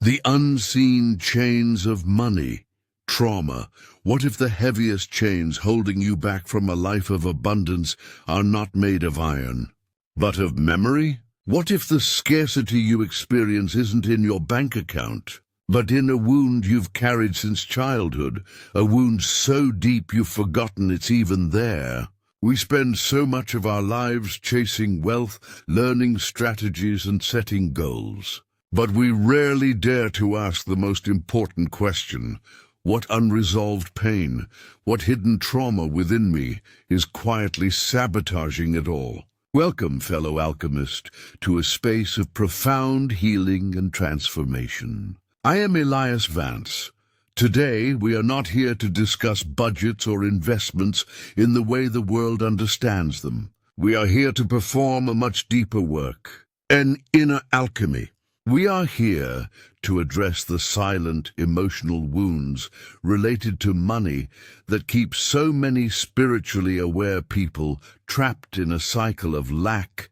The unseen chains of money. Trauma. What if the heaviest chains holding you back from a life of abundance are not made of iron, but of memory? What if the scarcity you experience isn't in your bank account, but in a wound you've carried since childhood, a wound so deep you've forgotten it's even there? We spend so much of our lives chasing wealth, learning strategies and setting goals. But we rarely dare to ask the most important question: what unresolved pain, what hidden trauma within me is quietly sabotaging it all? Welcome, fellow alchemist, to a space of profound healing and transformation. I am Elias Vance. Today, we are not here to discuss budgets or investments in the way the world understands them. We are here to perform a much deeper work, an inner alchemy. We are here to address the silent emotional wounds related to money that keep so many spiritually aware people trapped in a cycle of lack,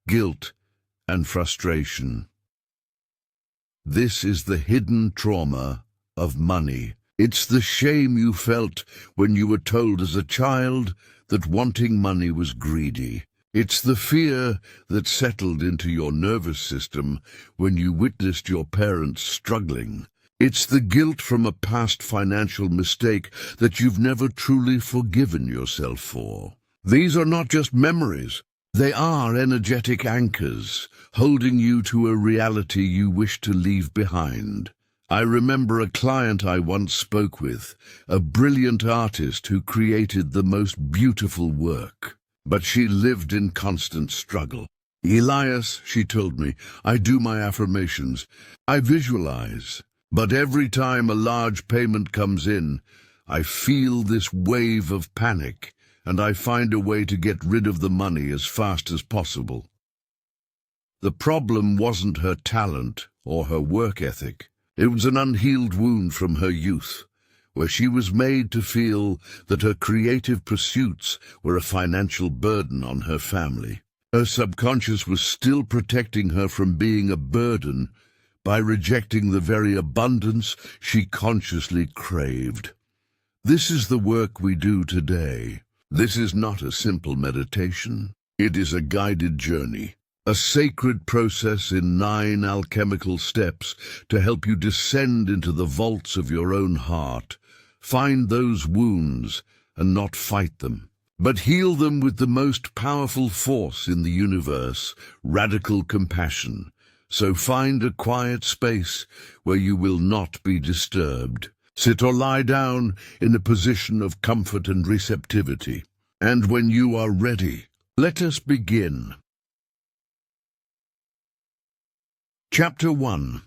guilt, and frustration. This is the hidden trauma of money. It's the shame you felt when you were told as a child that wanting money was greedy. It's the fear that settled into your nervous system when you witnessed your parents struggling. It's the guilt from a past financial mistake that you've never truly forgiven yourself for. These are not just memories. They are energetic anchors, holding you to a reality you wish to leave behind. I remember a client I once spoke with, a brilliant artist who created the most beautiful work. But she lived in constant struggle. Elias, she told me, I do my affirmations. I visualize. But every time a large payment comes in, I feel this wave of panic, and I find a way to get rid of the money as fast as possible. The problem wasn't her talent or her work ethic. It was an unhealed wound from her youth, where she was made to feel that her creative pursuits were a financial burden on her family. Her subconscious was still protecting her from being a burden by rejecting the very abundance she consciously craved. This is the work we do today. This is not a simple meditation. It is a guided journey, a sacred process in 9 alchemical steps to help you descend into the vaults of your own heart. Find those wounds and not fight them, but heal them with the most powerful force in the universe, radical compassion. So find a quiet space where you will not be disturbed. Sit or lie down in a position of comfort and receptivity. And when you are ready, let us begin. Chapter 1.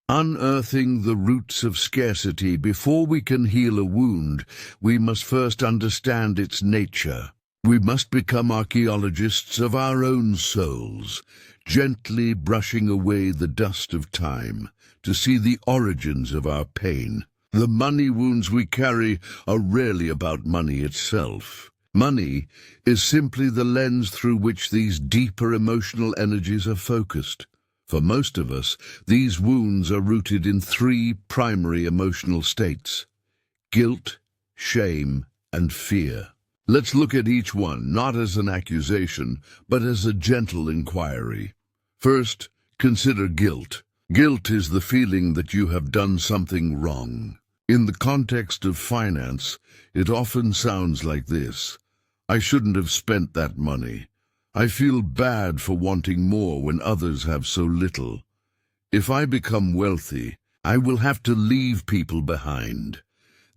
Unearthing the roots of scarcity. Before we can heal a wound, we must first understand its nature. We must become archaeologists of our own souls, gently brushing away the dust of time to see the origins of our pain. The money wounds we carry are rarely about money itself. Money is simply the lens through which these deeper emotional energies are focused. For most of us, these wounds are rooted in 3 primary emotional states: guilt, shame, and fear. Let's look at each one, not as an accusation, but as a gentle inquiry. First, consider guilt. Guilt is the feeling that you have done something wrong. In the context of finance, it often sounds like this: I shouldn't have spent that money. I feel bad for wanting more when others have so little. If I become wealthy, I will have to leave people behind.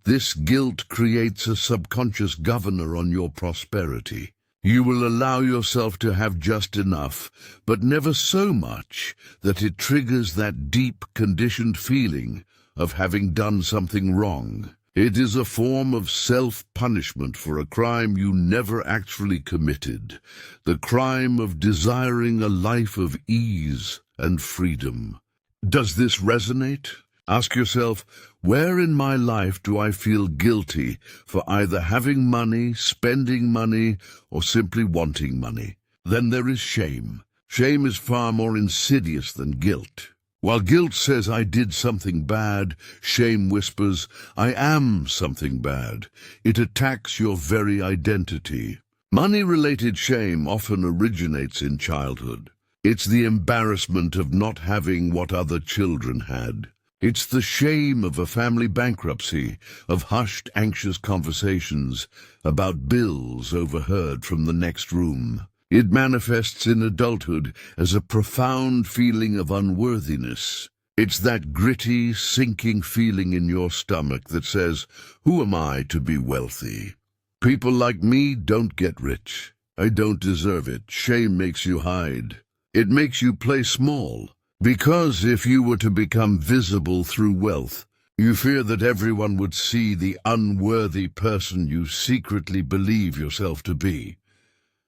This guilt creates a subconscious governor on your prosperity. You will allow yourself to have just enough, but never so much that it triggers that deep, conditioned feeling of having done something wrong. It is a form of self-punishment for a crime you never actually committed, the crime of desiring a life of ease and freedom. Does this resonate? Ask yourself, where in my life do I feel guilty for either having money, spending money, or simply wanting money? Then there is shame. Shame is far more insidious than guilt. While guilt says I did something bad, shame whispers, I am something bad. It attacks your very identity. Money-related shame often originates in childhood. It's the embarrassment of not having what other children had. It's the shame of a family bankruptcy, of hushed, anxious conversations about bills overheard from the next room. It manifests in adulthood as a profound feeling of unworthiness. It's that gritty, sinking feeling in your stomach that says, who am I to be wealthy? People like me don't get rich. I don't deserve it. Shame makes you hide. It makes you play small. Because if you were to become visible through wealth, you fear that everyone would see the unworthy person you secretly believe yourself to be.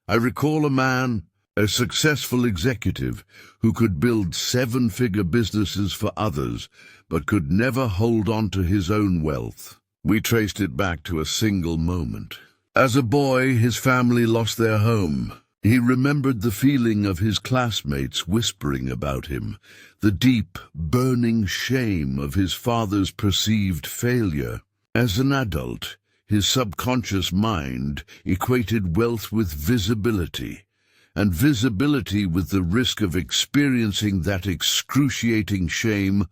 I recall a man, a successful executive, who could build 7-figure businesses for others, but could never hold on to his own wealth. We traced it back to a single moment. As a boy, his family lost their home. He remembered the feeling of his classmates whispering about him, the deep, burning shame of his father's perceived failure. As an adult, his subconscious mind equated wealth with visibility, and visibility with the risk of experiencing that excruciating shame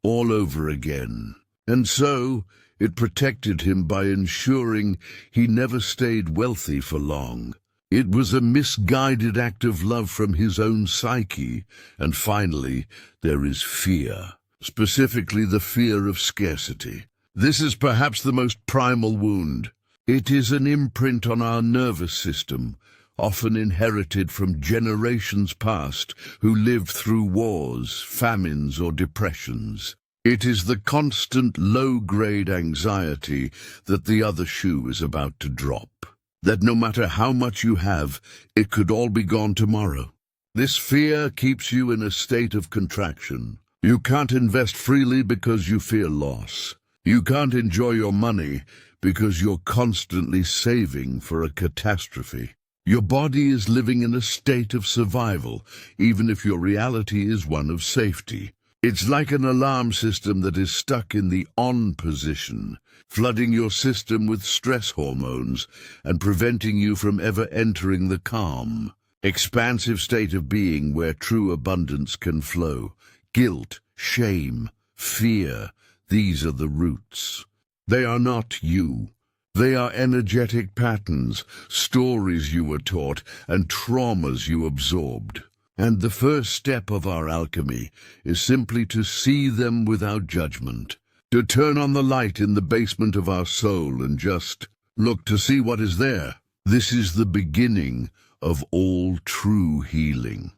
all over again. And so, it protected him by ensuring he never stayed wealthy for long. It was a misguided act of love from his own psyche. And finally, there is fear, specifically the fear of scarcity. This is perhaps the most primal wound. It is an imprint on our nervous system, often inherited from generations past who lived through wars, famines, or depressions. It is the constant low-grade anxiety that the other shoe is about to drop. That no matter how much you have, it could all be gone tomorrow. This fear keeps you in a state of contraction. You can't invest freely because you fear loss. You can't enjoy your money because you're constantly saving for a catastrophe. Your body is living in a state of survival, even if your reality is one of safety. It's like an alarm system that is stuck in the on position, flooding your system with stress hormones and preventing you from ever entering the calm, expansive state of being where true abundance can flow. Guilt, shame, fear, these are the roots. They are not you. They are energetic patterns, stories you were taught, and traumas you absorbed. And the first step of our alchemy is simply to see them without judgment, to turn on the light in the basement of our soul and just look to see what is there. This is the beginning of all true healing.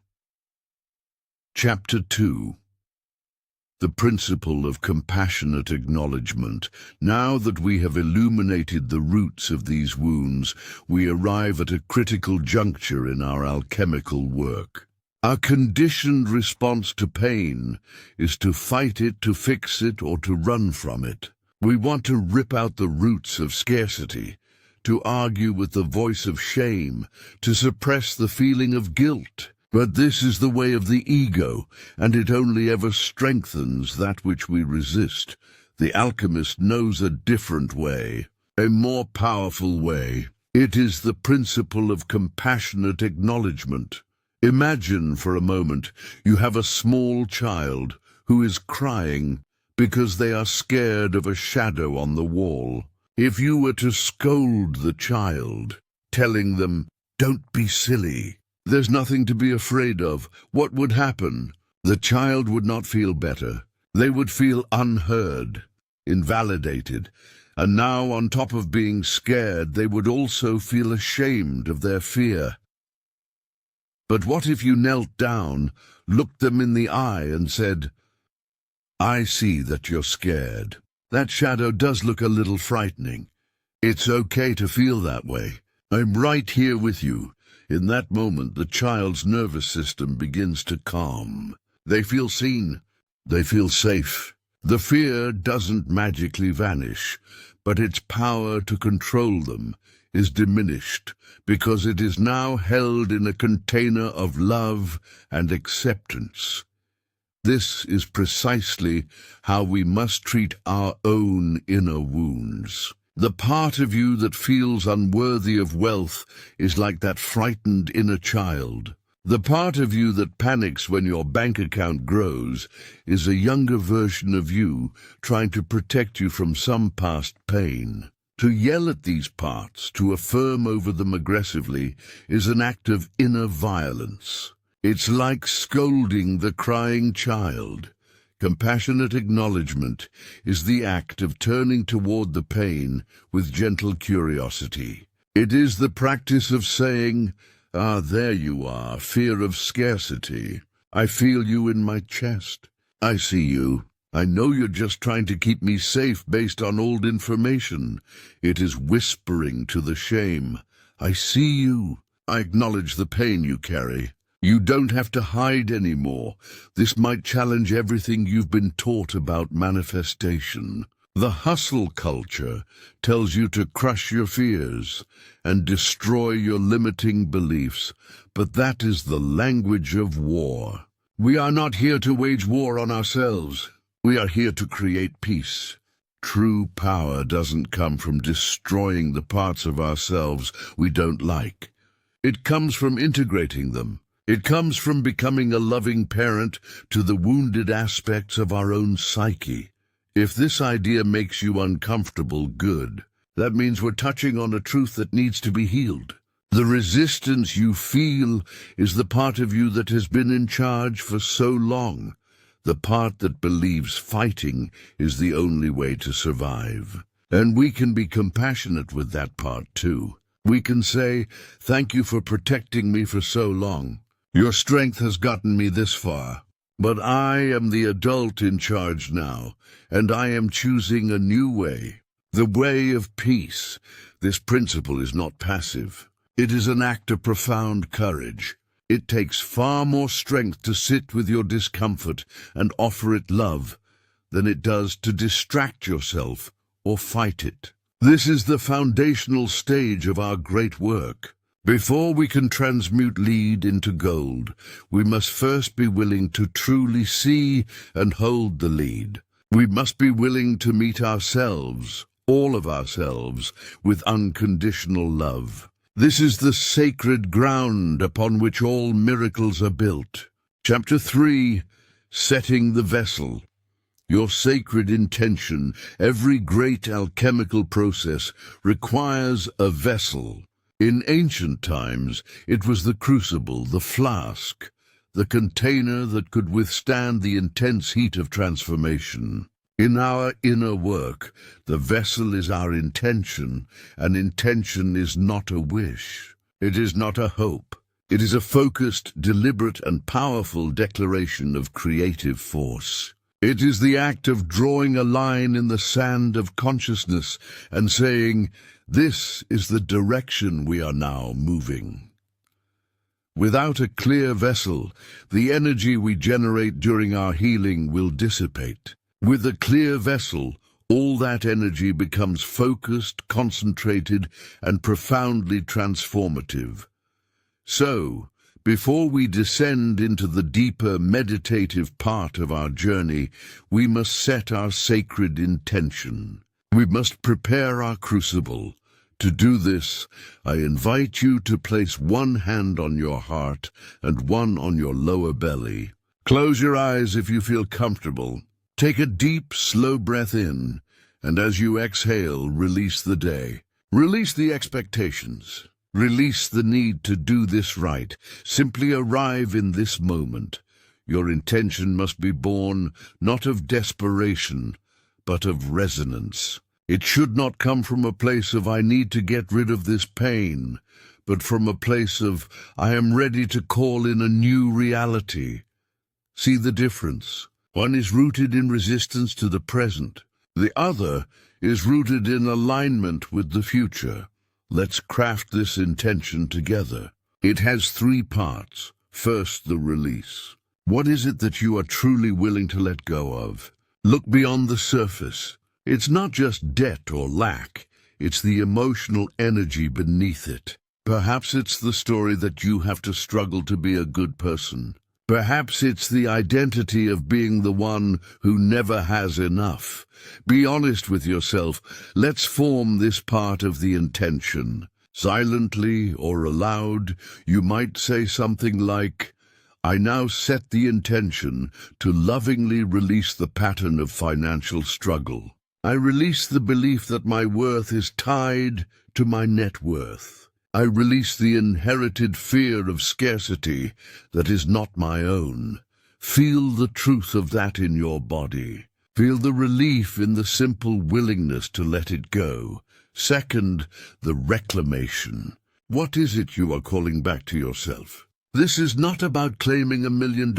Chapter 2. The principle of compassionate acknowledgment. Now that we have illuminated the roots of these wounds, we arrive at a critical juncture in our alchemical work. Our conditioned response to pain is to fight it, to fix it, or to run from it. We want to rip out the roots of scarcity, to argue with the voice of shame, to suppress the feeling of guilt. But this is the way of the ego, and it only ever strengthens that which we resist. The alchemist knows a different way, a more powerful way. It is the principle of compassionate acknowledgment. Imagine for a moment you have a small child who is crying because they are scared of a shadow on the wall. If you were to scold the child, telling them, "Don't be silly. There's nothing to be afraid of," what would happen? The child would not feel better. They would feel unheard, invalidated, and now on top of being scared, they would also feel ashamed of their fear. But what if you knelt down, looked them in the eye and said, "I see that you're scared. That shadow does look a little frightening. It's okay to feel that way. I'm right here with you." In that moment, the child's nervous system begins to calm. They feel seen. They feel safe. The fear doesn't magically vanish, but its power to control them is diminished because it is now held in a container of love and acceptance. This is precisely how we must treat our own inner wounds. The part of you that feels unworthy of wealth is like that frightened inner child. The part of you that panics when your bank account grows is a younger version of you trying to protect you from some past pain. To yell at these parts, to affirm over them aggressively, is an act of inner violence. It's like scolding the crying child. Compassionate acknowledgment is the act of turning toward the pain with gentle curiosity. It is the practice of saying, "Ah, there you are, fear of scarcity. I feel you in my chest. I see you. I know you're just trying to keep me safe based on old information." It is whispering to the shame, "I see you. I acknowledge the pain you carry. You don't have to hide anymore. This might challenge everything you've been taught about manifestation." The hustle culture tells you to crush your fears and destroy your limiting beliefs, but that is the language of war. We are not here to wage war on ourselves. We are here to create peace. True power doesn't come from destroying the parts of ourselves we don't like. It comes from integrating them. It comes from becoming a loving parent to the wounded aspects of our own psyche. If this idea makes you uncomfortable, good. That means we're touching on a truth that needs to be healed. The resistance you feel is the part of you that has been in charge for so long, the part that believes fighting is the only way to survive. And we can be compassionate with that part too. We can say, "Thank you for protecting me for so long. Your strength has gotten me this far. But I am the adult in charge now, and I am choosing a new way, the way of peace." This principle is not passive. It is an act of profound courage. It takes far more strength to sit with your discomfort and offer it love than it does to distract yourself or fight it. This is the foundational stage of our great work. Before we can transmute lead into gold, we must first be willing to truly see and hold the lead. We must be willing to meet ourselves, all of ourselves, with unconditional love. This is the sacred ground upon which all miracles are built. Chapter 3, Setting the Vessel. Your sacred intention, every great alchemical process, requires a vessel. In ancient times, it was the crucible, the flask, the container that could withstand the intense heat of transformation. In our inner work, the vessel is our intention, and intention is not a wish. It is not a hope. It is a focused, deliberate, and powerful declaration of creative force. It is the act of drawing a line in the sand of consciousness and saying, "This is the direction we are now moving." Without a clear vessel, the energy we generate during our healing will dissipate. With a clear vessel, all that energy becomes focused, concentrated, and profoundly transformative. So, before we descend into the deeper meditative part of our journey, we must set our sacred intention. We must prepare our crucible. To do this, I invite you to place one hand on your heart and one on your lower belly. Close your eyes if you feel comfortable. Take a deep, slow breath in, and as you exhale, release the day. Release the expectations. Release the need to do this right. Simply arrive in this moment. Your intention must be born not of desperation, but of resonance. It should not come from a place of "I need to get rid of this pain," but from a place of "I am ready to call in a new reality." See the difference? One is rooted in resistance to the present. The other is rooted in alignment with the future. Let's craft this intention together. It has 3 parts. First, the release. What is it that you are truly willing to let go of? Look beyond the surface. It's not just debt or lack. It's the emotional energy beneath it. Perhaps it's the story that you have to struggle to be a good person. Perhaps it's the identity of being the one who never has enough. Be honest with yourself. Let's form this part of the intention. Silently or aloud, you might say something like, I now set the intention to lovingly release the pattern of financial struggle. I release the belief that my worth is tied to my net worth. I release the inherited fear of scarcity that is not my own. Feel the truth of that in your body. Feel the relief in the simple willingness to let it go. Second, the reclamation. What is it you are calling back to yourself? This is not about claiming $1 million.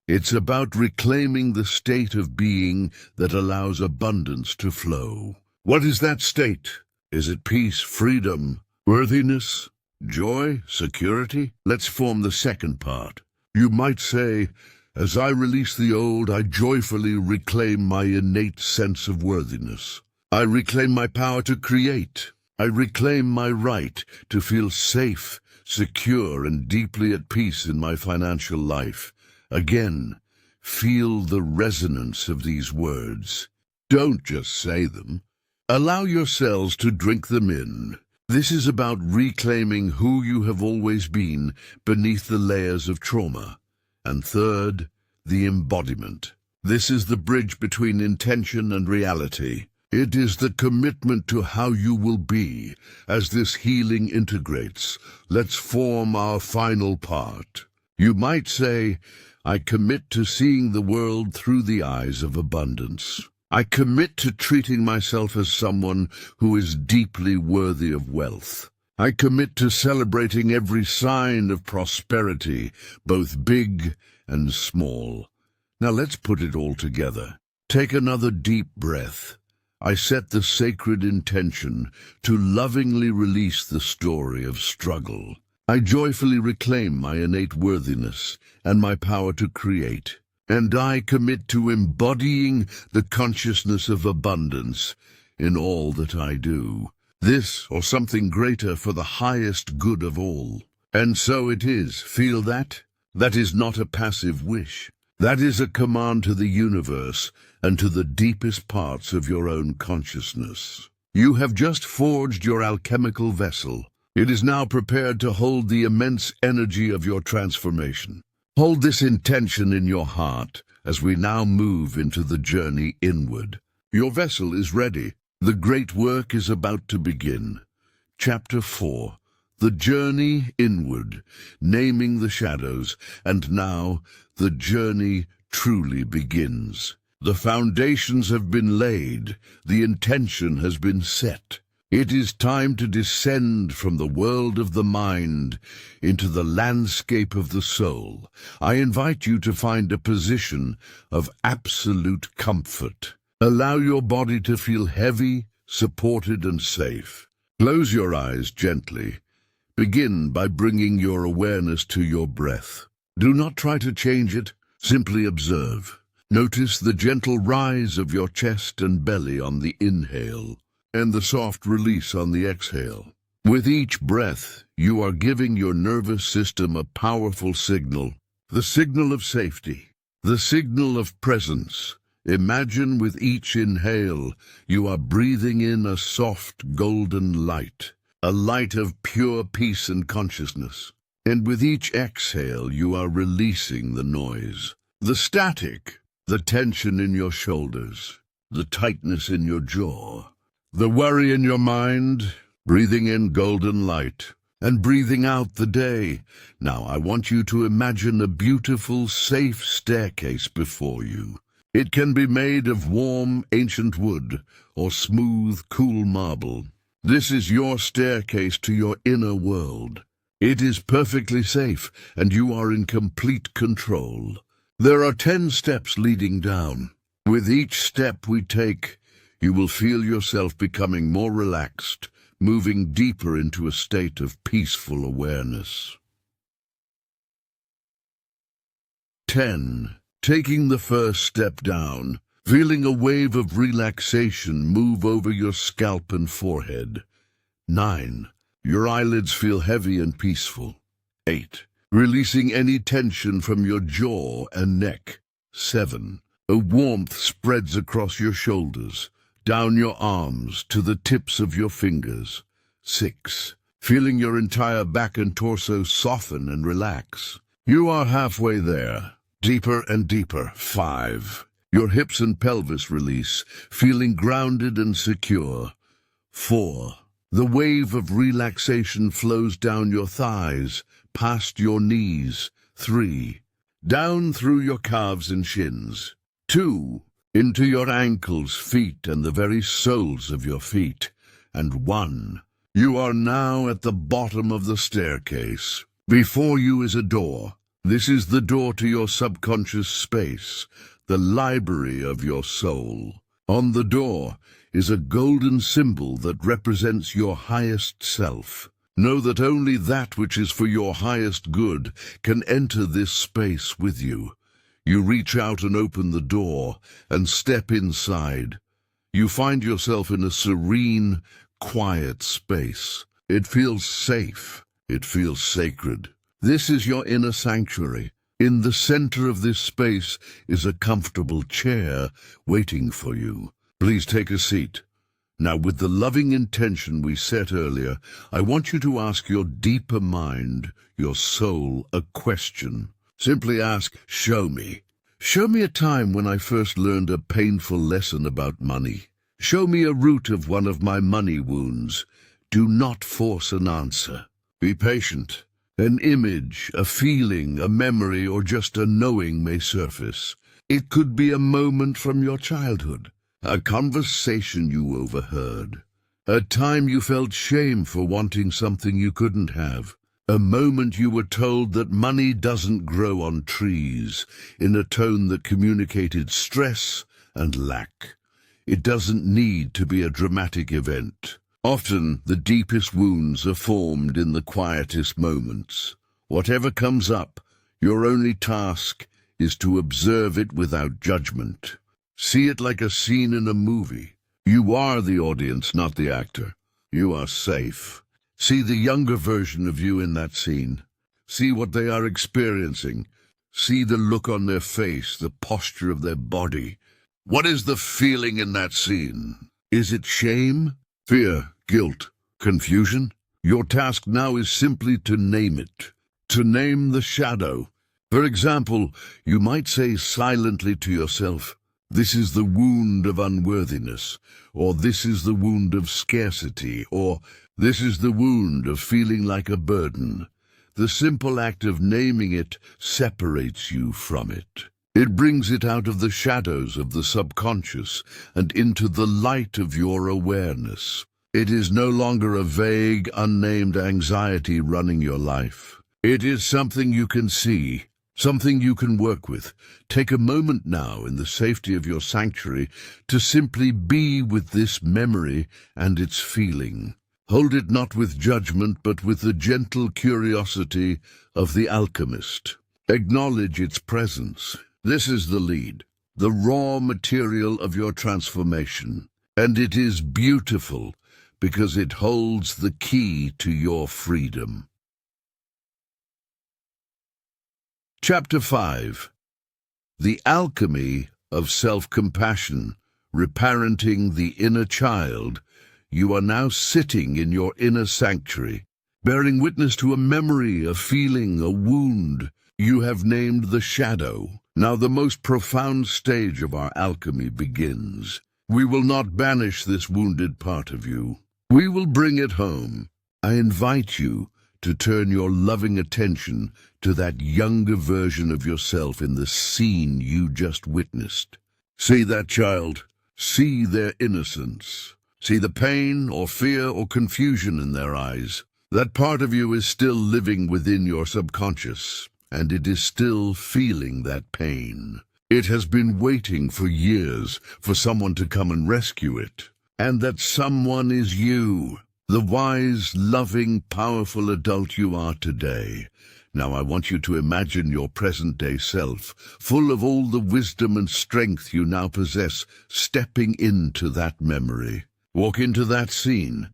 It's about reclaiming the state of being that allows abundance to flow. What is that state? Is it peace, freedom, worthiness, joy, security? Let's form the second part. You might say, as I release the old, I joyfully reclaim my innate sense of worthiness. I reclaim my power to create. I reclaim my right to feel safe, secure, and deeply at peace in my financial life. Again, feel the resonance of these words. Don't just say them. Allow yourselves to drink them in. This is about reclaiming who you have always been beneath the layers of trauma. And third, the embodiment. This is the bridge between intention and reality. It is the commitment to how you will be as this healing integrates. Let's form our final part. You might say, I commit to seeing the world through the eyes of abundance. I commit to treating myself as someone who is deeply worthy of wealth. I commit to celebrating every sign of prosperity, both big and small. Now let's put it all together. Take another deep breath. I set the sacred intention to lovingly release the story of struggle. I joyfully reclaim my innate worthiness and my power to create. And I commit to embodying the consciousness of abundance in all that I do. This or something greater for the highest good of all. And so it is. Feel that? That is not a passive wish. That is a command to the universe and to the deepest parts of your own consciousness. You have just forged your alchemical vessel. It is now prepared to hold the immense energy of your transformation. Hold this intention in your heart as we now move into the journey inward. Your vessel is ready. The great work is about to begin. Chapter 4. The journey inward, naming the shadows, and now the journey truly begins. The foundations have been laid, the intention has been set. It is time to descend from the world of the mind into the landscape of the soul. I invite you to find a position of absolute comfort. Allow your body to feel heavy, supported, and safe. Close your eyes gently. Begin by bringing your awareness to your breath. Do not try to change it, simply observe. Notice the gentle rise of your chest and belly on the inhale, and the soft release on the exhale. With each breath, you are giving your nervous system a powerful signal, the signal of safety, the signal of presence. Imagine with each inhale, you are breathing in a soft golden light, a light of pure peace and consciousness. And with each exhale, you are releasing the noise, the static, the tension in your shoulders, the tightness in your jaw, the worry in your mind. Breathing in golden light and breathing out the day. Now I want you to imagine a beautiful, safe staircase before you. It can be made of warm, ancient wood or smooth, cool marble. This is your staircase to your inner world. It is perfectly safe, and you are in complete control. There are 10 steps leading down. With each step we take, you will feel yourself becoming more relaxed, moving deeper into a state of peaceful awareness. 10. Taking the first step down, feeling a wave of relaxation move over your scalp and forehead. 9. Your eyelids feel heavy and peaceful. 8. releasing any tension from your jaw and neck. 7. A warmth spreads across your shoulders, down your arms to the tips of your fingers. 6. Feeling your entire back and torso soften and relax. You are halfway there, deeper and deeper. 5. Your hips and pelvis release, feeling grounded and secure. 4. The wave of relaxation flows down your thighs, past your knees. 3. Down through your calves and shins. 2. Into your ankles, feet, and the very soles of your feet. And 1. You are now at the bottom of the staircase. Before you is a door. This is the door to your subconscious space, the library of your soul. On the door is a golden symbol that represents your highest self. Know that only that which is for your highest good can enter this space with you. You reach out and open the door and step inside. You find yourself in a serene, quiet space. It feels safe. It feels sacred. This is your inner sanctuary. In the center of this space is a comfortable chair waiting for you. Please take a seat. Now, with the loving intention we set earlier, I want you to ask your deeper mind, your soul, a question. Simply ask, show me. Show me a time when I first learned a painful lesson about money. Show me a root of one of my money wounds. Do not force an answer. Be patient. An image, a feeling, a memory, or just a knowing may surface. It could be a moment from your childhood, a conversation you overheard, a time you felt shame for wanting something you couldn't have, a moment you were told that money doesn't grow on trees, in a tone that communicated stress and lack. It doesn't need to be a dramatic event. Often, the deepest wounds are formed in the quietest moments. Whatever comes up, your only task is to observe it without judgment. See it like a scene in a movie. You are the audience, not the actor. You are safe. See the younger version of you in that scene. See what they are experiencing. See the look on their face, the posture of their body. What is the feeling in that scene? Is it shame? Fear, guilt, confusion? Your task now is simply to name it, to name the shadow. For example, you might say silently to yourself, "This is the wound of unworthiness," or "This is the wound of scarcity," or "This is the wound of feeling like a burden." The simple act of naming it separates you from it. It brings it out of the shadows of the subconscious and into the light of your awareness. It is no longer a vague, unnamed anxiety running your life. It is something you can see, something you can work with. Take a moment now in the safety of your sanctuary to simply be with this memory and its feeling. Hold it not with judgment, but with the gentle curiosity of the alchemist. Acknowledge its presence. This is the lead, the raw material of your transformation, and it is beautiful because it holds the key to your freedom. Chapter 5. The Alchemy of Self-Compassion, Reparenting the Inner Child. You are now sitting in your inner sanctuary, bearing witness to a memory, a feeling, a wound you have named the shadow. Now the most profound stage of our alchemy begins. We will not banish this wounded part of you. We will bring it home. I invite you to turn your loving attention to that younger version of yourself in the scene you just witnessed. See that child. See their innocence. See the pain or fear or confusion in their eyes. That part of you is still living within your subconscious, and it is still feeling that pain. It has been waiting for years for someone to come and rescue it. And that someone is you, the wise, loving, powerful adult you are today. Now I want you to imagine your present-day self, full of all the wisdom and strength you now possess, stepping into that memory. Walk into that scene.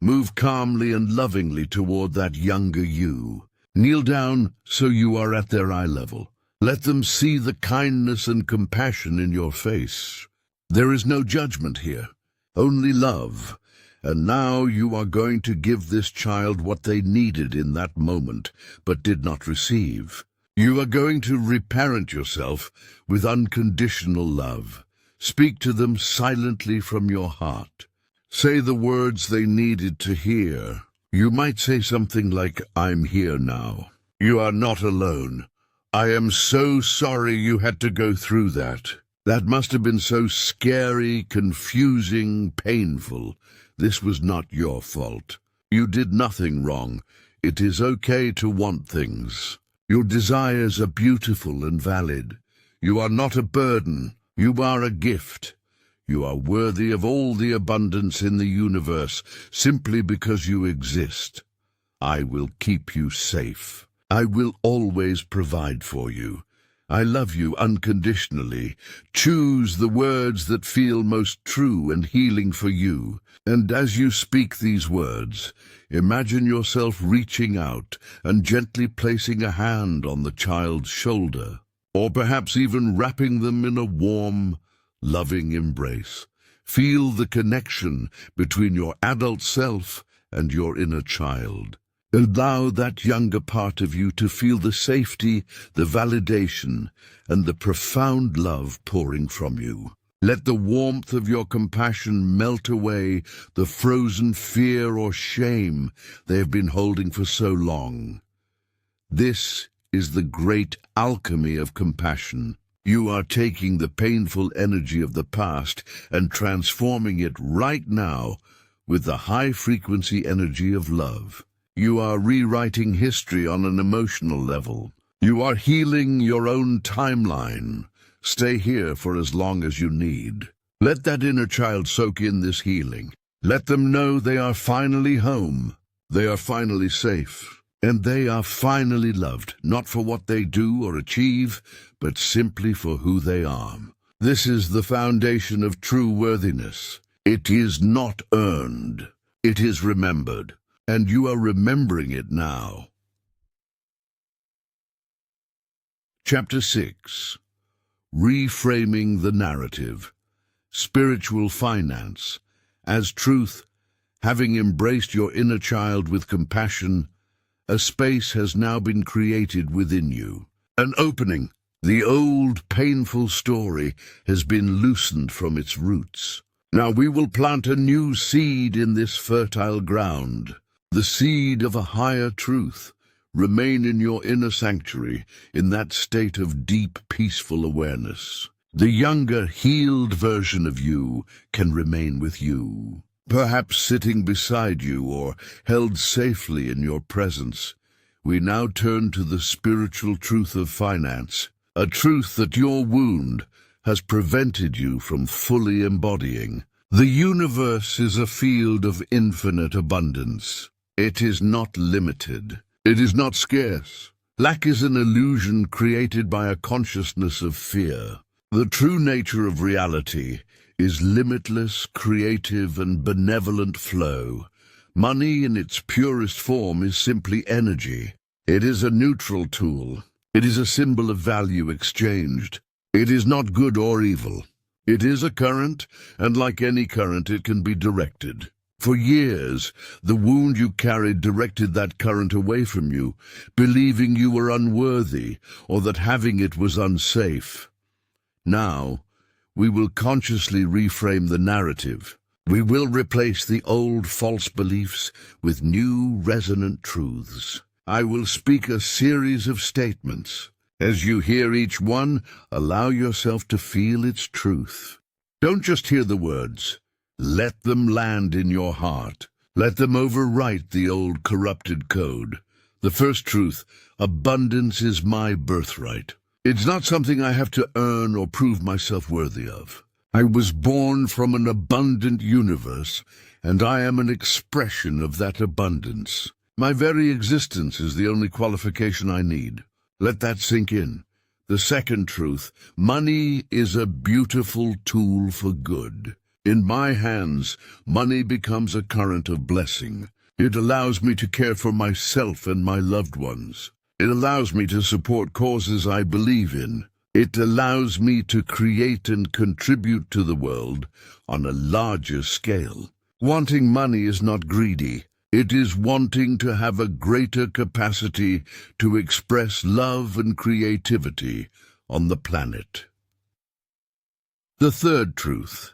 Move calmly and lovingly toward that younger you. Kneel down so you are at their eye level. Let them see the kindness and compassion in your face. There is no judgment here, only love. And now you are going to give this child what they needed in that moment, but did not receive. You are going to reparent yourself with unconditional love. Speak to them silently from your heart. Say the words they needed to hear. You might say something like, "I'm here now. You are not alone. I am so sorry you had to go through that. That must have been so scary, confusing, painful. This was not your fault. You did nothing wrong. It is okay to want things. Your desires are beautiful and valid. You are not a burden. You are a gift. You are worthy of all the abundance in the universe simply because you exist. I will keep you safe. I will always provide for you. I love you unconditionally. Choose the words that feel most true and healing for you. And as you speak these words, imagine yourself reaching out and gently placing a hand on the child's shoulder, or perhaps even wrapping them in a warm, loving embrace. Feel the connection between your adult self and your inner child. Allow that younger part of you to feel the safety, the validation, and the profound love pouring from you. Let the warmth of your compassion melt away the frozen fear or shame they have been holding for so long. This is the great alchemy of compassion. You are taking the painful energy of the past and transforming it right now with the high-frequency energy of love. You are rewriting history on an emotional level. You are healing your own timeline. Stay here for as long as you need. Let that inner child soak in this healing. Let them know they are finally home. They are finally safe. And they are finally loved, not for what they do or achieve, but simply for who they are. This is the foundation of true worthiness. It is not earned. It is remembered. And you are remembering it now. Chapter 6. Reframing the narrative. Spiritual finance. As truth, having embraced your inner child with compassion, a space has now been created within you. An opening. The old, painful story has been loosened from its roots. Now we will plant a new seed in this fertile ground. The seed of a higher truth. Remain in your inner sanctuary, in that state of deep, peaceful awareness. The younger, healed version of you can remain with you, perhaps sitting beside you or held safely in your presence. We now turn to the spiritual truth of finance, a truth that your wound has prevented you from fully embodying. The universe is a field of infinite abundance. It is not limited. It is not scarce. Lack is an illusion created by a consciousness of fear. The true nature of reality is limitless, creative, and benevolent flow. Money in its purest form is simply energy. It is a neutral tool. It is a symbol of value exchanged. It is not good or evil. It is a current, and like any current, it can be directed. For years, the wound you carried directed that current away from you, believing you were unworthy or that having it was unsafe. Now, we will consciously reframe the narrative. We will replace the old false beliefs with new resonant truths. I will speak a series of statements. As you hear each one, allow yourself to feel its truth. Don't just hear the words. Let them land in your heart. Let them overwrite the old corrupted code. The first truth, abundance is my birthright. It's not something I have to earn or prove myself worthy of. I was born from an abundant universe, and I am an expression of that abundance. My very existence is the only qualification I need. Let that sink in. The second truth, money is a beautiful tool for good. In my hands, money becomes a current of blessing. It allows me to care for myself and my loved ones. It allows me to support causes I believe in. It allows me to create and contribute to the world on a larger scale. Wanting money is not greedy. It is wanting to have a greater capacity to express love and creativity on the planet. The third truth: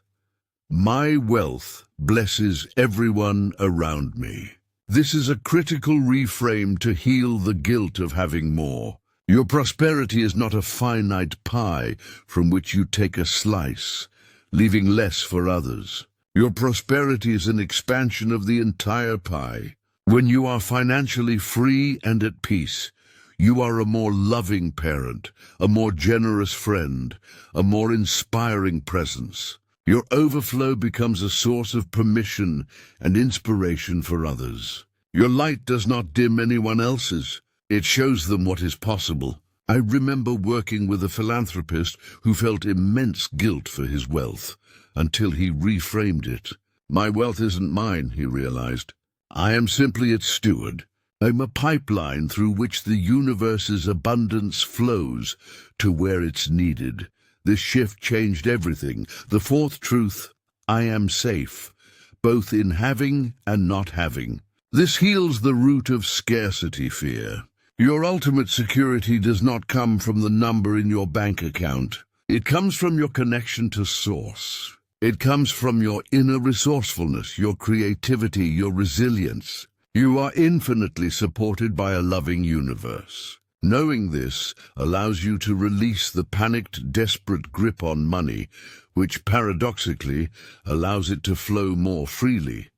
my wealth blesses everyone around me. This is a critical reframe to heal the guilt of having more. Your prosperity is not a finite pie from which you take a slice, leaving less for others. Your prosperity is an expansion of the entire pie. When you are financially free and at peace, you are a more loving parent, a more generous friend, a more inspiring presence. Your overflow becomes a source of permission and inspiration for others. Your light does not dim anyone else's. It shows them what is possible. I remember working with a philanthropist who felt immense guilt for his wealth until he reframed it. My wealth isn't mine, he realized. I am simply its steward. I'm a pipeline through which the universe's abundance flows to where it's needed. This shift changed everything. The fourth truth: I am safe, both in having and not having. This heals the root of scarcity fear. Your ultimate security does not come from the number in your bank account. It comes from your connection to Source. It comes from your inner resourcefulness, your creativity, your resilience. You are infinitely supported by a loving universe. Knowing this allows you to release the panicked, desperate grip on money, which paradoxically allows it to flow more freely.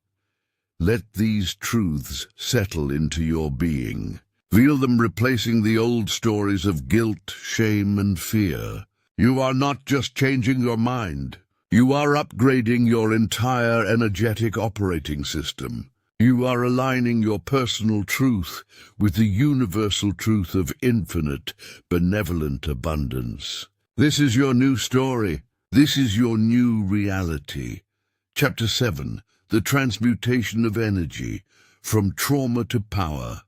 Let these truths settle into your being. Feel them replacing the old stories of guilt, shame, and fear. You are not just changing your mind. You are upgrading your entire energetic operating system. You are aligning your personal truth with the universal truth of infinite, benevolent abundance. This is your new story. This is your new reality. Chapter 7. The Transmutation of Energy. From Trauma to Power.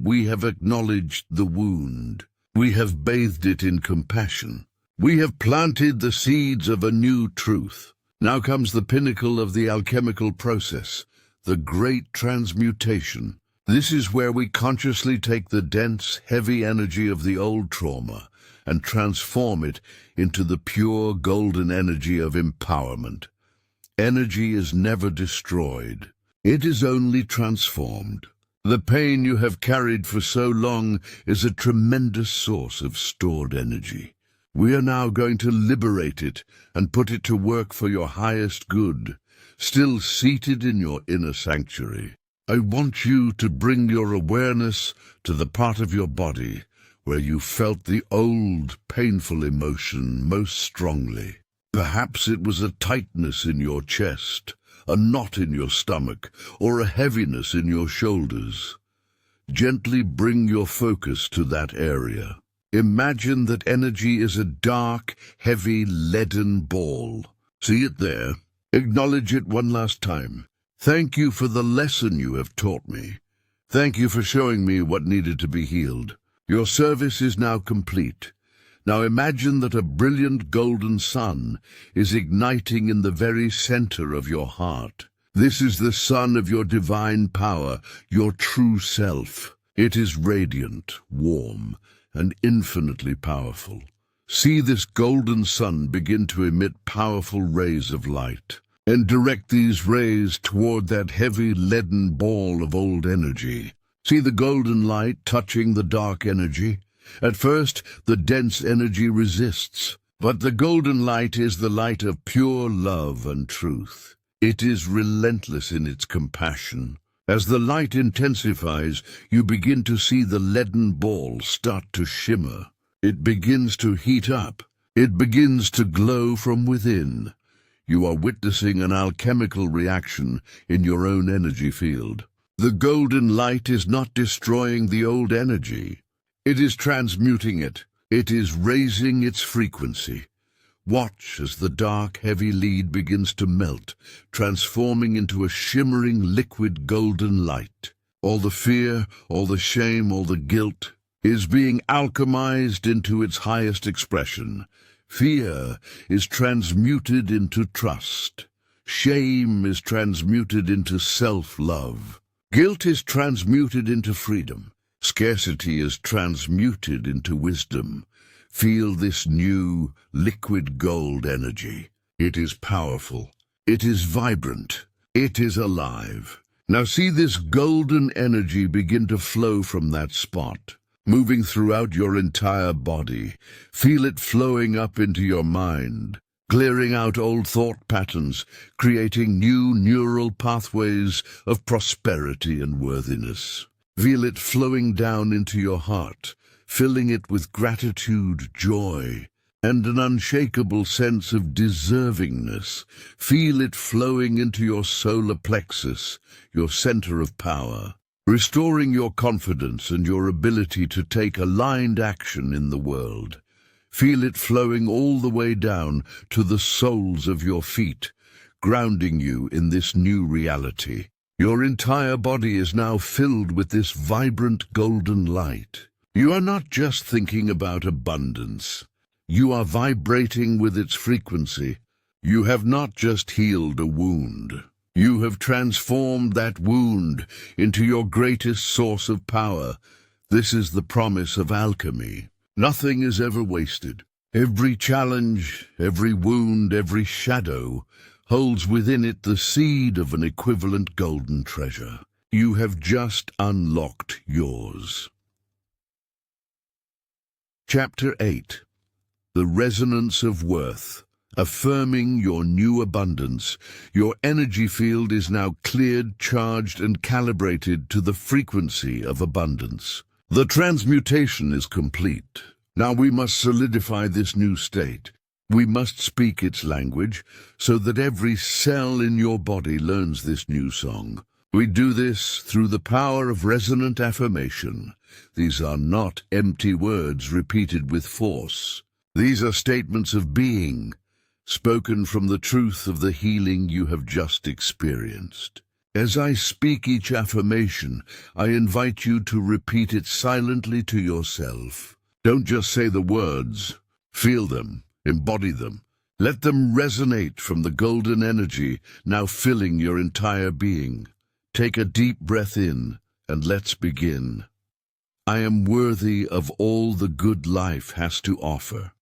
We have acknowledged the wound. We have bathed it in compassion. We have planted the seeds of a new truth. Now comes the pinnacle of the alchemical process, the great transmutation. This is where we consciously take the dense, heavy energy of the old trauma and transform it into the pure, golden energy of empowerment. Energy is never destroyed. It is only transformed. The pain you have carried for so long is a tremendous source of stored energy. We are now going to liberate it and put it to work for your highest good, still seated in your inner sanctuary. I want you to bring your awareness to the part of your body where you felt the old, painful emotion most strongly. Perhaps it was a tightness in your chest, a knot in your stomach, or a heaviness in your shoulders. Gently bring your focus to that area. Imagine that energy is a dark, heavy, leaden ball. See it there? Acknowledge it one last time. Thank you for the lesson you have taught me. Thank you for showing me what needed to be healed. Your service is now complete. Now imagine that a brilliant golden sun is igniting in the very center of your heart. This is the sun of your divine power, your true self. It is radiant, warm, and infinitely powerful. See this golden sun begin to emit powerful rays of light, and direct these rays toward that heavy leaden ball of old energy. See the golden light touching the dark energy? At first, the dense energy resists, but the golden light is the light of pure love and truth. It is relentless in its compassion. As the light intensifies, you begin to see the leaden ball start to shimmer. It begins to heat up. It begins to glow from within. You are witnessing an alchemical reaction in your own energy field. The golden light is not destroying the old energy. It is transmuting it. It is raising its frequency. Watch as the dark, heavy lead begins to melt, transforming into a shimmering, liquid golden light. All the fear, all the shame, all the guilt is being alchemized into its highest expression. Fear is transmuted into trust. Shame is transmuted into self-love. Guilt is transmuted into freedom. Scarcity is transmuted into wisdom. Feel this new, liquid gold energy. It is powerful. It is vibrant. It is alive. Now see this golden energy begin to flow from that spot, moving throughout your entire body. Feel it flowing up into your mind, clearing out old thought patterns, creating new neural pathways of prosperity and worthiness. Feel it flowing down into your heart, filling it with gratitude, joy, and an unshakable sense of deservingness. Feel it flowing into your solar plexus, your center of power, restoring your confidence and your ability to take aligned action in the world. Feel it flowing all the way down to the soles of your feet, grounding you in this new reality. Your entire body is now filled with this vibrant golden light. You are not just thinking about abundance. You are vibrating with its frequency. You have not just healed a wound. You have transformed that wound into your greatest source of power. This is the promise of alchemy. Nothing is ever wasted. Every challenge, every wound, every shadow holds within it the seed of an equivalent golden treasure. You have just unlocked yours. Chapter 8. The Resonance of Worth. Affirming your new abundance. Your energy field is now cleared, charged, and calibrated to the frequency of abundance. The transmutation is complete. Now we must solidify this new state. We must speak its language so that every cell in your body learns this new song. We do this through the power of resonant affirmation. These are not empty words repeated with force. These are statements of being, spoken from the truth of the healing you have just experienced. As I speak each affirmation, I invite you to repeat it silently to yourself. Don't just say the words. Feel them. Embody them. Let them resonate from the golden energy now filling your entire being. Take a deep breath in, and let's begin. I am worthy of all the good life has to offer.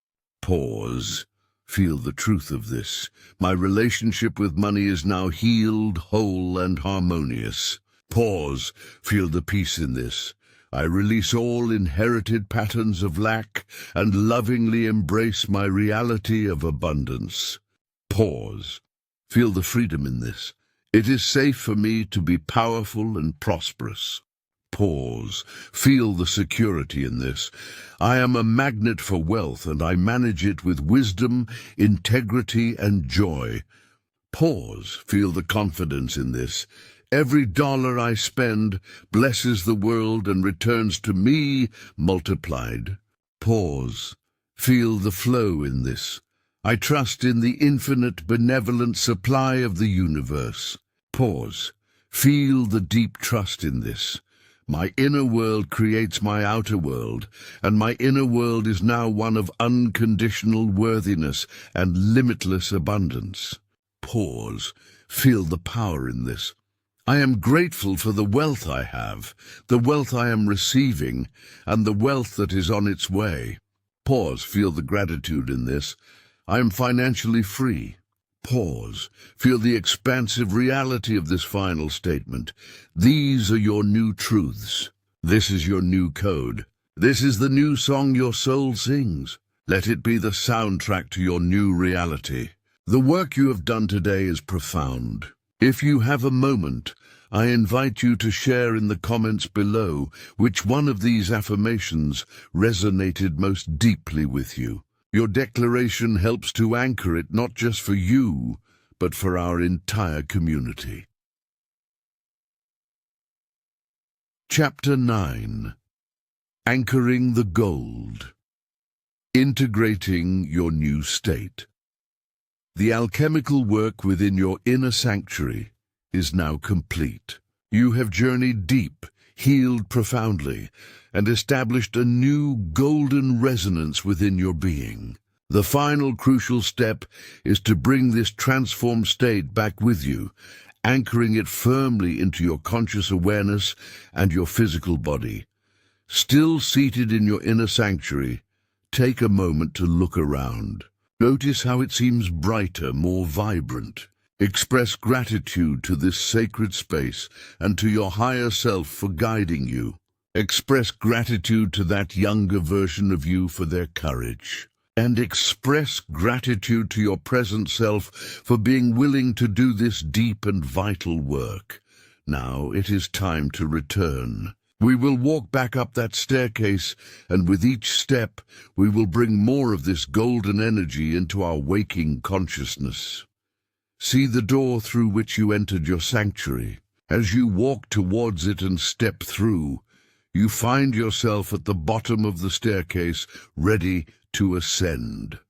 Pause. Feel the truth of this. My relationship with money is now healed, whole, and harmonious. Pause. Feel the peace in this. I release all inherited patterns of lack and lovingly embrace my reality of abundance. Pause. Feel the freedom in this. It is safe for me to be powerful and prosperous. Pause. Feel the security in this. I am a magnet for wealth and I manage it with wisdom, integrity, and joy. Pause. Feel the confidence in this. Every dollar I spend blesses the world and returns to me multiplied. Pause. Feel the flow in this. I trust in the infinite benevolent supply of the universe. Pause. Feel the deep trust in this. My inner world creates my outer world, and my inner world is now one of unconditional worthiness and limitless abundance. Pause. Feel the power in this. I am grateful for the wealth I have, the wealth I am receiving, and the wealth that is on its way. Pause. Feel the gratitude in this. I am financially free. Pause. Feel the expansive reality of this final statement. These are your new truths. This is your new code. This is the new song your soul sings. Let it be the soundtrack to your new reality. The work you have done today is profound. If you have a moment, I invite you to share in the comments below which one of these affirmations resonated most deeply with you. Your declaration helps to anchor it not just for you, but for our entire community. Chapter 9. Anchoring the Gold. Integrating your new state. The alchemical work within your inner sanctuary is now complete. You have journeyed deep, healed profoundly, and established a new golden resonance within your being. The final crucial step is to bring this transformed state back with you, anchoring it firmly into your conscious awareness and your physical body. Still seated in your inner sanctuary, take a moment to look around. Notice how it seems brighter, more vibrant. Express gratitude to this sacred space and to your higher self for guiding you. Express gratitude to that younger version of you for their courage. And express gratitude to your present self for being willing to do this deep and vital work. Now it is time to return. We will walk back up that staircase, and with each step, we will bring more of this golden energy into our waking consciousness. See the door through which you entered your sanctuary. As you walk towards it and step through, you find yourself at the bottom of the staircase, ready to ascend.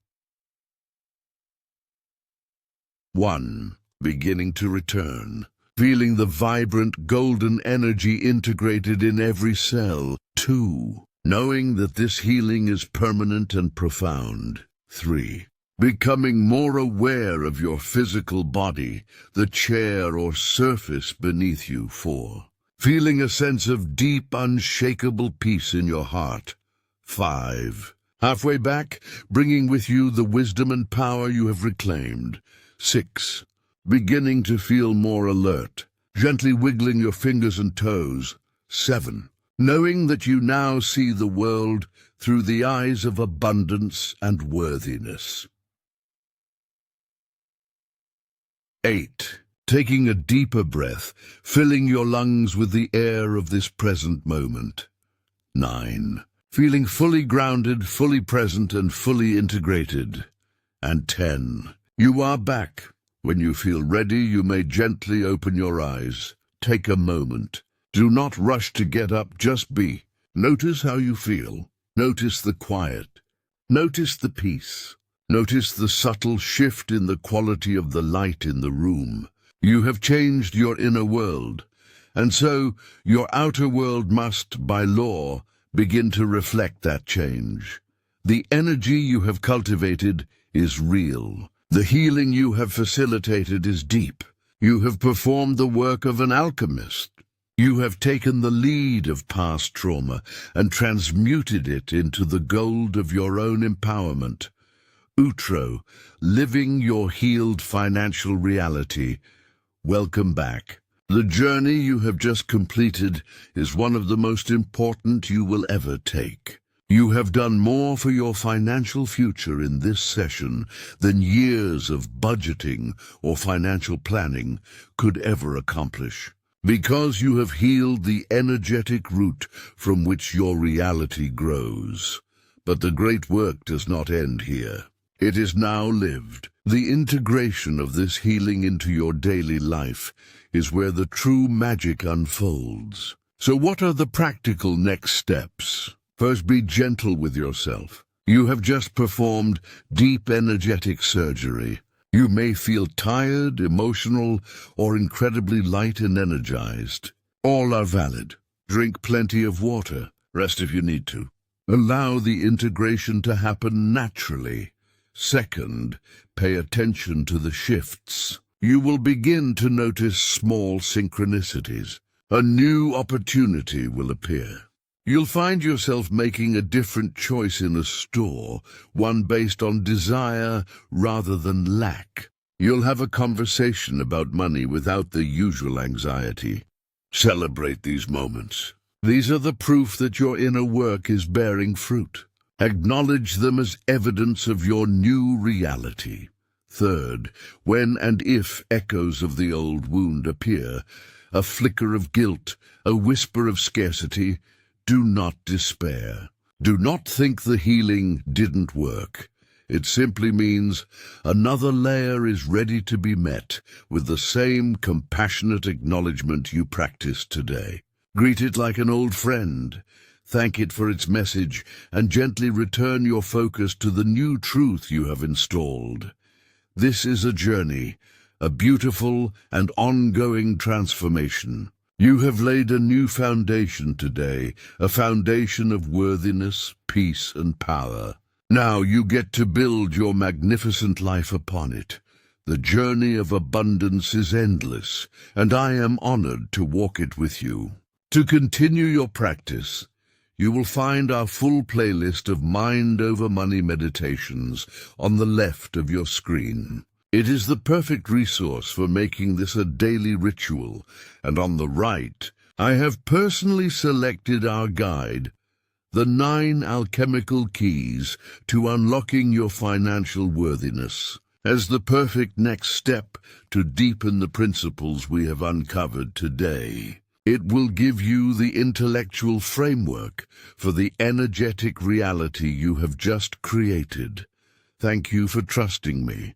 1. Beginning to return. Feeling the vibrant golden energy integrated in every cell. 2. Knowing that this healing is permanent and profound. 3. Becoming more aware of your physical body, the chair or surface beneath you. 4. Feeling a sense of deep, unshakable peace in your heart. 5. Halfway back, bringing with you the wisdom and power you have reclaimed. 6. Beginning to feel more alert, gently wiggling your fingers and toes. 7. Knowing that you now see the world through the eyes of abundance and worthiness. 8. Taking a deeper breath, filling your lungs with the air of this present moment. 9. Feeling fully grounded, fully present, and fully integrated. And 10. You are back. When you feel ready, you may gently open your eyes. Take a moment. Do not rush to get up, just be. Notice how you feel. Notice the quiet. Notice the peace. Notice the subtle shift in the quality of the light in the room. You have changed your inner world, and so your outer world must, by law, begin to reflect that change. The energy you have cultivated is real. The healing you have facilitated is deep. You have performed the work of an alchemist. You have taken the lead of past trauma and transmuted it into the gold of your own empowerment. Outro, living your healed financial reality. Welcome back. The journey you have just completed is one of the most important you will ever take. You have done more for your financial future in this session than years of budgeting or financial planning could ever accomplish. Because you have healed the energetic root from which your reality grows. But the great work does not end here. It is now lived. The integration of this healing into your daily life is where the true magic unfolds. So what are the practical next steps? First, be gentle with yourself. You have just performed deep energetic surgery. You may feel tired, emotional, or incredibly light and energized. All are valid. Drink plenty of water. Rest if you need to. Allow the integration to happen naturally. Second, pay attention to the shifts. You will begin to notice small synchronicities. A new opportunity will appear. You'll find yourself making a different choice in a store, one based on desire rather than lack. You'll have a conversation about money without the usual anxiety. Celebrate these moments. These are the proof that your inner work is bearing fruit. Acknowledge them as evidence of your new reality. Third, when and if echoes of the old wound appear, a flicker of guilt, a whisper of scarcity, do not despair. Do not think the healing didn't work. It simply means another layer is ready to be met with the same compassionate acknowledgement you practiced today. Greet it like an old friend. Thank it for its message and gently return your focus to the new truth you have installed. This is a journey, a beautiful and ongoing transformation. You have laid a new foundation today, a foundation of worthiness, peace, and power. Now you get to build your magnificent life upon it. The journey of abundance is endless, and I am honored to walk it with you. To continue your practice, you will find our full playlist of Mind Over Money meditations on the left of your screen. It is the perfect resource for making this a daily ritual, and on the right, I have personally selected our guide, The 9 Alchemical Keys to Unlocking Your Financial Worthiness, as the perfect next step to deepen the principles we have uncovered today. It will give you the intellectual framework for the energetic reality you have just created. Thank you for trusting me,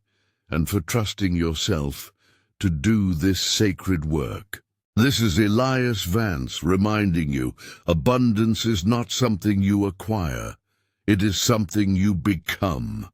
and for trusting yourself to do this sacred work. This is Elias Vance reminding you, abundance is not something you acquire. It is something you become.